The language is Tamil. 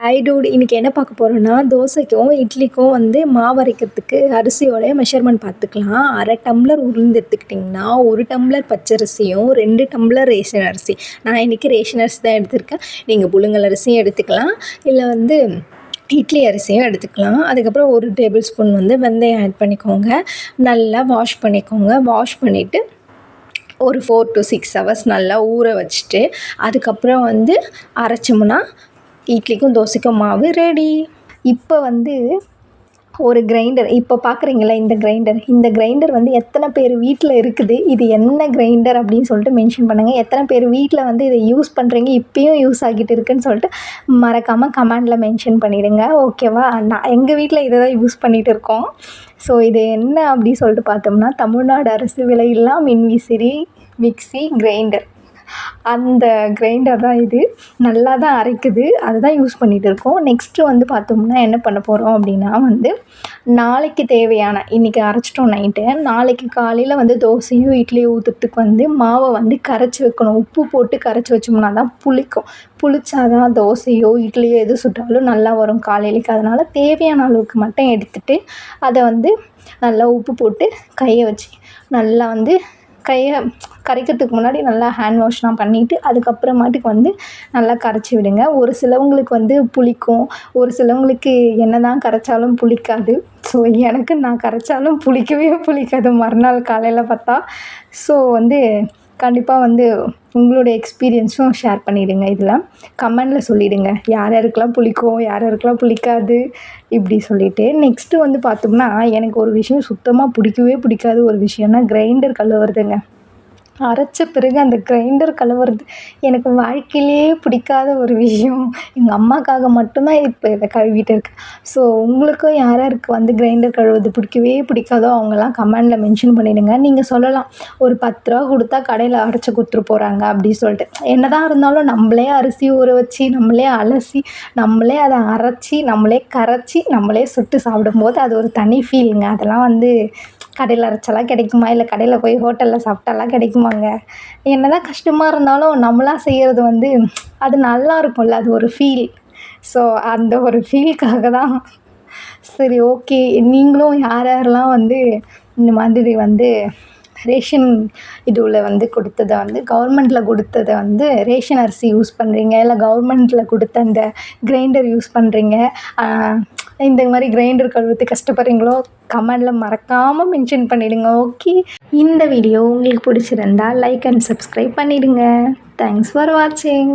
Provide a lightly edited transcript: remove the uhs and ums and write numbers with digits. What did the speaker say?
ஹாய் டூட், இன்றைக்கி என்ன பார்க்க போகிறோன்னா, தோசைக்கும் இட்லிக்கும் வந்து மாவு அரைக்கிறதுக்கு அரிசியோடைய மெஷர்மெண்ட் பார்த்துக்கலாம். 1/2 டம்ளர் உளுந்து எடுத்துக்கிட்டிங்கன்னா 1 டம்ளர் பச்சரிசியும் 2 டம்ளர் ரேஷன் அரிசி. நான் இன்றைக்கி ரேஷன் அரிசி தான் எடுத்திருக்கேன். நீங்கள் புழுங்கல் அரிசியும் எடுத்துக்கலாம், இல்லை வந்து இட்லி அரிசியும் எடுத்துக்கலாம். அதுக்கப்புறம் 1 டேபிள் ஸ்பூன் வந்து வெந்தயம் ஆட் பண்ணிக்கோங்க. நல்லா வாஷ் பண்ணிக்கோங்க. வாஷ் பண்ணிவிட்டு ஒரு 4 to 6 ஹவர்ஸ் நல்லா ஊற வச்சுட்டு அதுக்கப்புறம் வந்து அரைச்சோம்னா இட்லிக்கும் தோசைக்கும் மாவு ரெடி. இப்போ வந்து ஒரு கிரைண்டர் இப்போ பார்க்குறீங்களா, இந்த கிரைண்டர் வந்து எத்தனை பேர் வீட்டில் இருக்குது, இது என்ன கிரைண்டர் அப்படின்னு சொல்லிட்டு மென்ஷன் பண்ணுங்கள். எத்தனை பேர் வீட்டில் வந்து இதை யூஸ் பண்ணுறீங்க, இப்போயும் யூஸ் ஆகிட்டு இருக்குன்னு சொல்லிட்டு மறக்காமல் கமெண்டில் மென்ஷன் பண்ணிவிடுங்க. ஓகேவா? நான் எங்கள் வீட்டில் இதை தான் யூஸ் பண்ணிகிட்டு இருக்கோம். ஸோ இது என்ன அப்படி சொல்லிட்டு பார்த்தோம்னா, தமிழ்நாடு அரசு விலையில்லா மின்விசிறி மிக்ஸி கிரைண்டர். அந்த கிரைண்டர் தான் இது. நல்லா தான் அரைக்குது, அதுதான் யூஸ் பண்ணிகிட்டு இருக்கோம். நெக்ஸ்ட்டு வந்து பார்த்தோம்னா என்ன பண்ண போகிறோம் அப்படின்னா வந்து, நாளைக்கு தேவையான இன்றைக்கி அரைச்சிட்டோம் நைட்டு, நாளைக்கு காலையில் வந்து தோசையும் இட்லியும் ஊற்றுறதுக்கு வந்து மாவை வந்து கரைச்சி வைக்கணும். உப்பு போட்டு கரைச்சி வச்சோம்னா தான் புளிக்கும். புளிச்சாதான் தோசையோ இட்லியோ எது சுட்டாலும் நல்லா வரும் காலையிலேக்கு. அதனால் தேவையான அளவுக்கு மட்டும் எடுத்துகிட்டு அதை வந்து நல்லா உப்பு போட்டு கையை வச்சு நல்லா வந்து கையை கரைக்கிறதுக்கு முன்னாடி நல்லா ஹேண்ட் வாஷ்லாம் பண்ணிவிட்டு அதுக்கப்புறமாட்டுக்கு வந்து நல்லா கரைச்சி விடுங்க. ஒரு சிலவங்களுக்கு வந்து புளிக்கும், ஒரு சிலவங்களுக்கு என்ன தான் கரைச்சாலும் புளிக்காது. ஸோ எனக்கு நான் கரைச்சாலும் புளிக்காது மறுநாள் காலையில் பார்த்தா. ஸோ வந்து கண்டிப்பாக வந்து உங்களுடைய எக்ஸ்பீரியன்ஸும் ஷேர் பண்ணிவிடுங்க. இதில் கமெண்டில் சொல்லிவிடுங்க, யார் யாருக்கெல்லாம் புளிக்கும், யார் யாருக்கெல்லாம் புளிக்காது இப்படி சொல்லிவிட்டு. நெக்ஸ்ட்டு வந்து பார்த்தோம்னா, எனக்கு ஒரு விஷயம் சுத்தமாக பிடிக்காத ஒரு விஷயம்னா கிரைண்டர் கழுவுறதுங்க. அரைச்ச பிறகு அந்த கிரைண்டர் கழுவுறது எனக்கு வாழ்க்கையிலே பிடிக்காத ஒரு விஷயம். எங்கள் அம்மாக்காக மட்டும்தான் இப்போ இதை கழுவிட்டு இருக்கேன். ஸோ உங்களுக்கும் யார் யாருக்கு வந்து கிரைண்டர் கழுவுறது பிடிக்காதோ அவங்கெல்லாம் கமெண்டில் மென்ஷன் பண்ணிவிடுங்க. நீங்கள் சொல்லலாம், ஒரு 10 ரூபா கொடுத்தா கடையில் அரைச்சி கொடுத்துட்டு போகிறாங்க அப்படி சொல்லிட்டு. என்ன தான் இருந்தாலும் நம்மளே அரிசி ஊற வச்சு, நம்மளே அலசி, நம்மளே அதை அரைச்சி, நம்மளே கரைச்சி, நம்மளே சுட்டு சாப்பிடும்போது அது ஒரு தனி ஃபீலுங்க. அதெல்லாம் வந்து கடையில் அரைச்சாலாம் கிடைக்குமா, இல்லை கடையில் போய் ஹோட்டலில் சாப்பிட்டாலாம் கிடைக்குமாங்க? என்ன தான் கஷ்டமாக இருந்தாலும் நம்மளாக செய்கிறது வந்து அது நல்லா இருக்கும்ல, அது ஒரு ஃபீல். ஸோ அந்த ஒரு ஃபீலுக்காக தான். சரி, ஓகே. நீங்களும் யார் யாரெல்லாம் வந்து இந்த மாதிரி வந்து ரேஷன் இதுவில் வந்து கொடுத்ததை வந்து கவர்மெண்ட்டில் கொடுத்ததை வந்து ரேஷன் அரிசி யூஸ் பண்ணுறீங்க, இல்லை கவர்மெண்ட்டில் கொடுத்த அந்த கிரைண்டர் யூஸ் பண்ணுறீங்க, இந்த மாதிரி கிரைண்டர் கழுவுறதுக்கு கஷ்டப்படுறீங்களோ கமெண்டில் மறக்காமல் மென்ஷன் பண்ணிவிடுங்க. ஓகே, இந்த வீடியோ உங்களுக்கு பிடிச்சிருந்தா லைக் அண்ட் சப்ஸ்கிரைப் பண்ணிவிடுங்க. தேங்க்ஸ் ஃபார் வாட்சிங்.